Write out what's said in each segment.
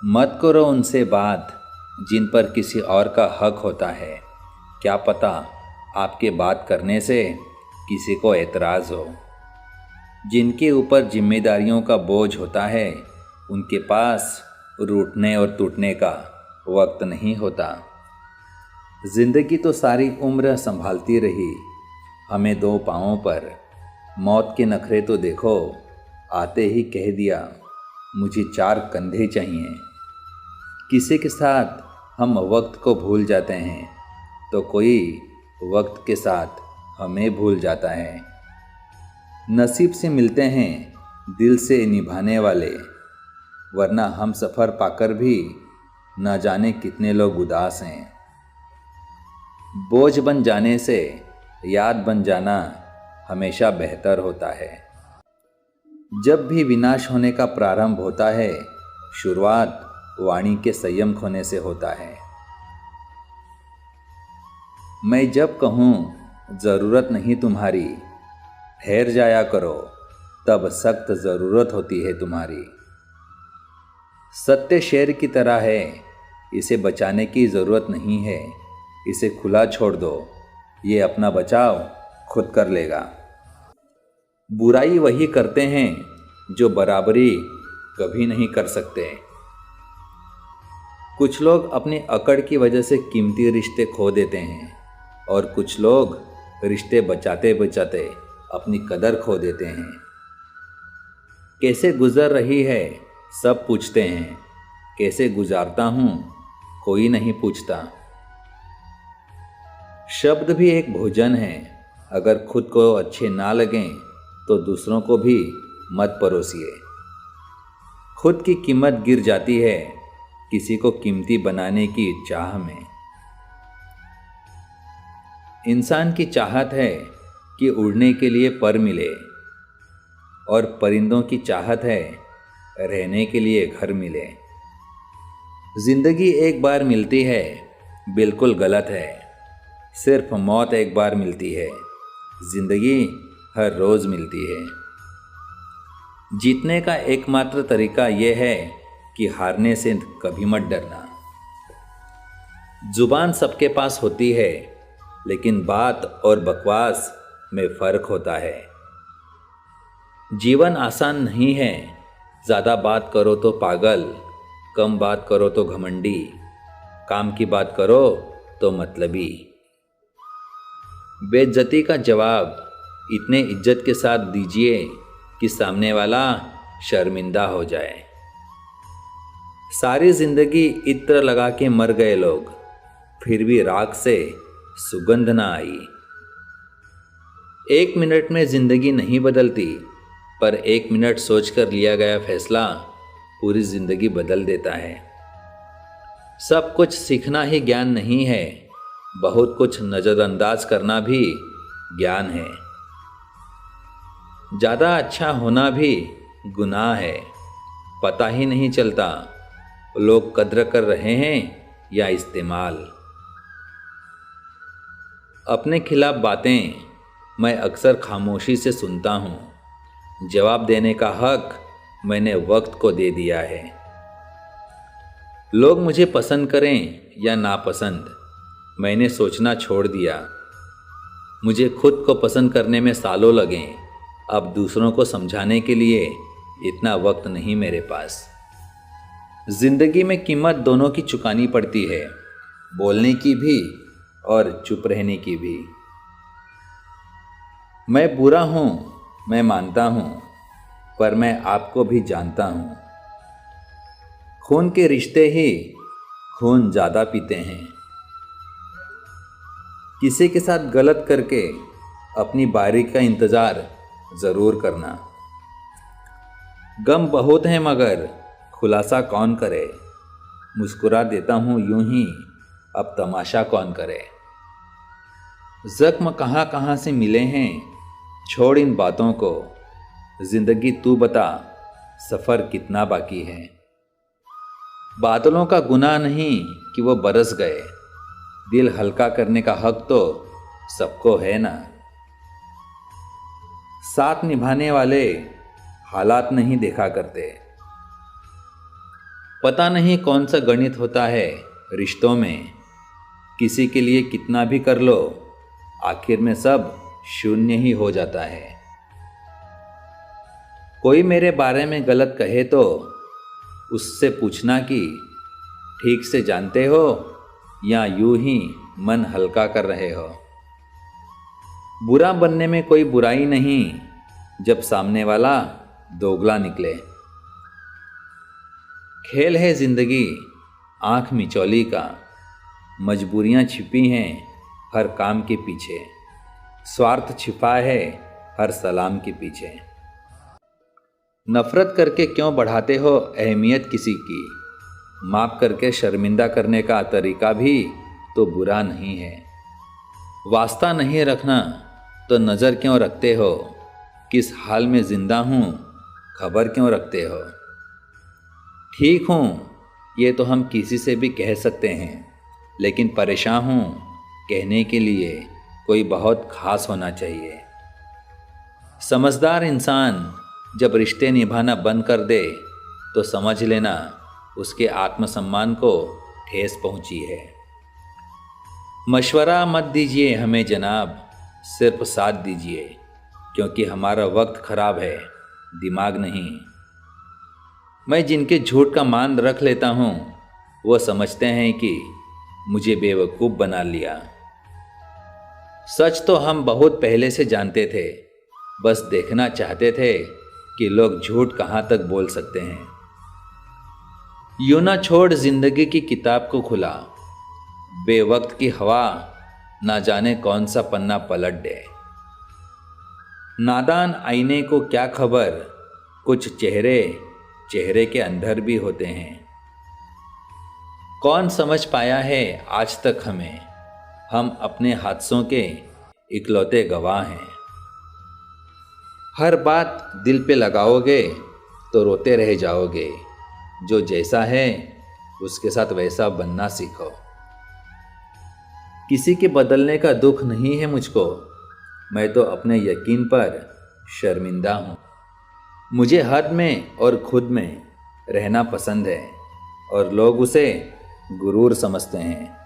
मत करो उनसे बात जिन पर किसी और का हक होता है। क्या पता आपके बात करने से किसी को एतराज़ हो। जिनके ऊपर जिम्मेदारियों का बोझ होता है उनके पास रूठने और टूटने का वक्त नहीं होता। जिंदगी तो सारी उम्र संभालती रही हमें दो पाँवों पर। मौत के नखरे तो देखो, आते ही कह दिया मुझे चार कंधे चाहिए। किसी के साथ हम वक्त को भूल जाते हैं तो कोई वक्त के साथ हमें भूल जाता है। नसीब से मिलते हैं दिल से निभाने वाले, वरना हम सफ़र पाकर भी न जाने कितने लोग उदास हैं। बोझ बन जाने से याद बन जाना हमेशा बेहतर होता है। जब भी विनाश होने का प्रारंभ होता है, शुरुआत वाणी के संयम खोने से होता है। मैं जब कहूँ ज़रूरत नहीं तुम्हारी, ठहर जाया करो, तब सख्त ज़रूरत होती है तुम्हारी। सत्य शेर की तरह है, इसे बचाने की ज़रूरत नहीं है। इसे खुला छोड़ दो, ये अपना बचाव खुद कर लेगा। बुराई वही करते हैं जो बराबरी कभी नहीं कर सकते। कुछ लोग अपनी अकड़ की वजह से कीमती रिश्ते खो देते हैं और कुछ लोग रिश्ते बचाते बचाते अपनी कदर खो देते हैं। कैसे गुजर रही है सब पूछते हैं, कैसे गुजारता हूँ कोई नहीं पूछता। शब्द भी एक भोजन है, अगर खुद को अच्छे ना लगें तो दूसरों को भी मत परोसिए। खुद की कीमत गिर जाती है किसी को कीमती बनाने की चाह में। इंसान की चाहत है कि उड़ने के लिए पर मिले और परिंदों की चाहत है रहने के लिए घर मिले। जिंदगी एक बार मिलती है बिल्कुल गलत है, सिर्फ मौत एक बार मिलती है, जिंदगी हर रोज़ मिलती है। जीतने का एकमात्र तरीका यह है कि हारने से कभी मत डरना। जुबान सबके पास होती है, लेकिन बात और बकवास में फ़र्क होता है। जीवन आसान नहीं है, ज़्यादा बात करो तो पागल, कम बात करो तो घमंडी, काम की बात करो तो मतलबी। बेइज्जती का जवाब इतने इज्जत के साथ दीजिए कि सामने वाला शर्मिंदा हो जाए। सारी जिंदगी इत्र लगा के मर गए लोग, फिर भी राख से सुगंध ना आई। एक मिनट में जिंदगी नहीं बदलती, पर एक मिनट सोचकर लिया गया फैसला पूरी जिंदगी बदल देता है। सब कुछ सीखना ही ज्ञान नहीं है, बहुत कुछ नज़रअंदाज करना भी ज्ञान है। ज़्यादा अच्छा होना भी गुनाह है, पता ही नहीं चलता लोग कद्र कर रहे हैं या इस्तेमाल। अपने खिलाफ बातें मैं अक्सर खामोशी से सुनता हूँ, जवाब देने का हक मैंने वक्त को दे दिया है। लोग मुझे पसंद करें या नापसंद, मैंने सोचना छोड़ दिया। मुझे खुद को पसंद करने में सालों लगें, अब दूसरों को समझाने के लिए इतना वक्त नहीं मेरे पास। जिंदगी में कीमत दोनों की चुकानी पड़ती है, बोलने की भी और चुप रहने की भी। मैं बुरा हूँ, मैं मानता हूँ, पर मैं आपको भी जानता हूँ। खून के रिश्ते ही खून ज़्यादा पीते हैं। किसी के साथ गलत करके अपनी बारी का इंतज़ार ज़रूर करना। गम बहुत हैं मगर खुलासा कौन करे, मुस्कुरा देता हूँ यूं ही, अब तमाशा कौन करे। जख्म कहाँ कहाँ से मिले हैं, छोड़ इन बातों को, जिंदगी तू बता सफ़र कितना बाकी है। बादलों का गुनाह नहीं कि वो बरस गए, दिल हल्का करने का हक तो सबको है ना। साथ निभाने वाले हालात नहीं देखा करते, पता नहीं कौन सा गणित होता है रिश्तों में, किसी के लिए कितना भी कर लो आखिर में सब शून्य ही हो जाता है। कोई मेरे बारे में गलत कहे तो उससे पूछना कि ठीक से जानते हो या यूं ही मन हल्का कर रहे हो। बुरा बनने में कोई बुराई नहीं जब सामने वाला दोगला निकले। खेल है जिंदगी आंख मिचौली का, मजबूरियां छिपी हैं हर काम के पीछे, स्वार्थ छिपा है हर सलाम के पीछे। नफरत करके क्यों बढ़ाते हो अहमियत किसी की, माफ़ करके शर्मिंदा करने का तरीका भी तो बुरा नहीं है। वास्ता नहीं रखना तो नज़र क्यों रखते हो, किस हाल में ज़िंदा हूँ खबर क्यों रखते हो। ठीक हूँ ये तो हम किसी से भी कह सकते हैं, लेकिन परेशान हूँ कहने के लिए कोई बहुत खास होना चाहिए। समझदार इंसान जब रिश्ते निभाना बंद कर दे तो समझ लेना उसके आत्मसम्मान को ठेस पहुंची है। मशवरा मत दीजिए हमें जनाब, सिर्फ साथ दीजिए, क्योंकि हमारा वक्त ख़राब है दिमाग नहीं। मैं जिनके झूठ का मान रख लेता हूँ वो समझते हैं कि मुझे बेवकूफ़ बना लिया। सच तो हम बहुत पहले से जानते थे, बस देखना चाहते थे कि लोग झूठ कहाँ तक बोल सकते हैं। यूं ना छोड़ जिंदगी की किताब को खुला, बेवक्त की हवा ना जाने कौन सा पन्ना पलट दे। नादान आईने को क्या खबर, कुछ चेहरे चेहरे के अंदर भी होते हैं। कौन समझ पाया है आज तक हमें, हम अपने हादसों के इकलौते गवाह हैं। हर बात दिल पे लगाओगे तो रोते रह जाओगे, जो जैसा है उसके साथ वैसा बनना सीखो। किसी के बदलने का दुख नहीं है मुझको, मैं तो अपने यकीन पर शर्मिंदा हूँ। मुझे हद में और खुद में रहना पसंद है और लोग उसे गुरूर समझते हैं।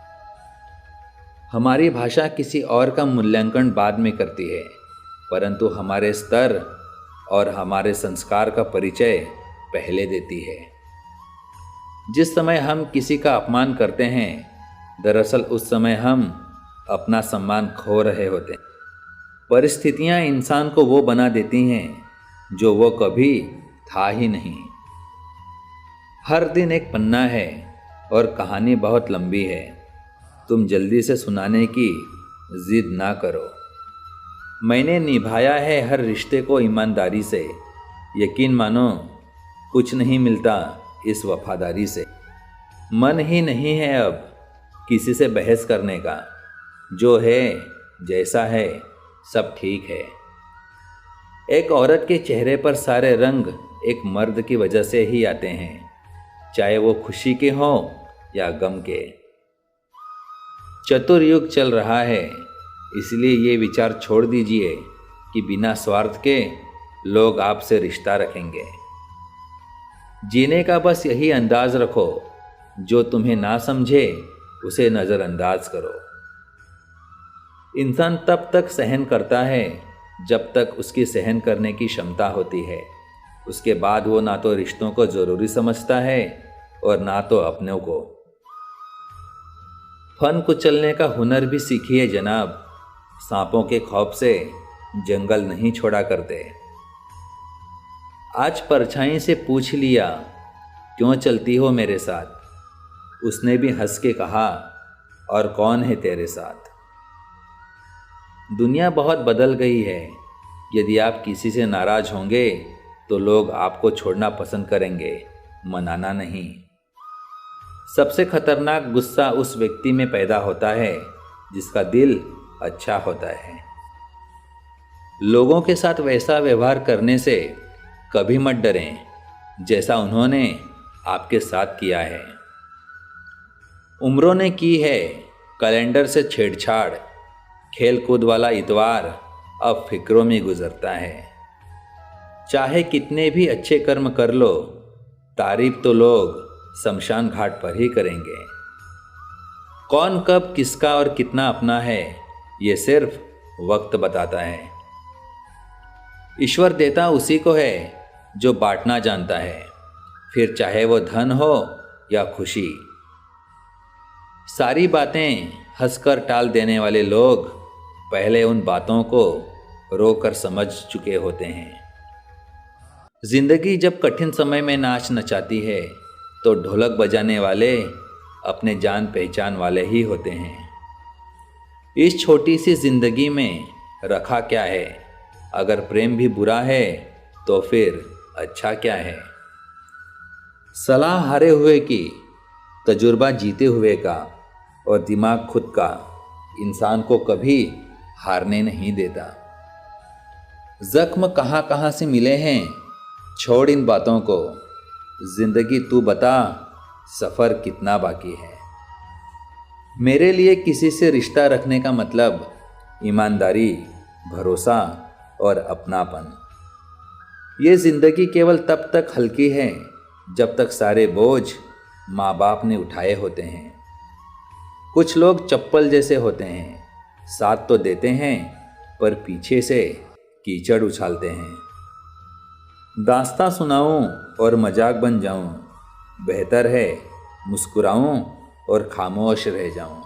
हमारी भाषा किसी और का मूल्यांकन बाद में करती है, परंतु हमारे स्तर और हमारे संस्कार का परिचय पहले देती है। जिस समय हम किसी का अपमान करते हैं, दरअसल उस समय हम अपना सम्मान खो रहे होते हैं। परिस्थितियां इंसान को वो बना देती हैं जो वो कभी था ही नहीं। हर दिन एक पन्ना है और कहानी बहुत लंबी है, तुम जल्दी से सुनाने की जिद ना करो। मैंने निभाया है हर रिश्ते को ईमानदारी से, यकीन मानो कुछ नहीं मिलता इस वफादारी से। मन ही नहीं है अब किसी से बहस करने का, जो है जैसा है सब ठीक है। एक औरत के चेहरे पर सारे रंग एक मर्द की वजह से ही आते हैं, चाहे वो खुशी के हों या गम के। चतुर युग चल रहा है, इसलिए ये विचार छोड़ दीजिए कि बिना स्वार्थ के लोग आपसे रिश्ता रखेंगे। जीने का बस यही अंदाज रखो, जो तुम्हें ना समझे उसे नज़रअंदाज करो। इंसान तब तक सहन करता है जब तक उसकी सहन करने की क्षमता होती है। उसके बाद वो ना तो रिश्तों को ज़रूरी समझता है और ना तो अपनों को। फन कुचलने का हुनर भी सीखिए जनाब, सांपों के खौफ से जंगल नहीं छोड़ा करते। आज परछाई से पूछ लिया क्यों चलती हो मेरे साथ, उसने भी हंस के कहा और कौन है तेरे साथ। दुनिया बहुत बदल गई है, यदि आप किसी से नाराज़ होंगे तो लोग आपको छोड़ना पसंद करेंगे, मनाना नहीं। सबसे खतरनाक गुस्सा उस व्यक्ति में पैदा होता है जिसका दिल अच्छा होता है। लोगों के साथ वैसा व्यवहार करने से कभी मत डरें जैसा उन्होंने आपके साथ किया है। उम्रों ने की है कैलेंडर से छेड़छाड़, खेल कूद वाला इतवार अब फिक्रों में गुजरता है। चाहे कितने भी अच्छे कर्म कर लो, तारीफ तो लोग शमशान घाट पर ही करेंगे। कौन कब किसका और कितना अपना है, ये सिर्फ वक्त बताता है। ईश्वर देता उसी को है जो बांटना जानता है, फिर चाहे वो धन हो या खुशी। सारी बातें हंसकर टाल देने वाले लोग पहले उन बातों को रोकर समझ चुके होते हैं। जिंदगी जब कठिन समय में नाच नचाती है तो ढोलक बजाने वाले अपने जान पहचान वाले ही होते हैं। इस छोटी सी जिंदगी में रखा क्या है, अगर प्रेम भी बुरा है तो फिर अच्छा क्या है। सलाह हारे हुए की, तजुर्बा जीते हुए का और दिमाग खुद का इंसान को कभी हारने नहीं देता। जख्म कहाँ कहाँ से मिले हैं, छोड़ इन बातों को। जिंदगी तू बता, सफ़र कितना बाकी है। मेरे लिए किसी से रिश्ता रखने का मतलब ईमानदारी, भरोसा और अपनापन। ये ज़िंदगी केवल तब तक हल्की है जब तक सारे बोझ माँ बाप ने उठाए होते हैं। कुछ लोग चप्पल जैसे होते हैं, साथ तो देते हैं पर पीछे से कीचड़ उछालते हैं। दास्तां सुनाऊं और मजाक बन जाऊं, बेहतर है मुस्कुराऊं और खामोश रह जाऊं।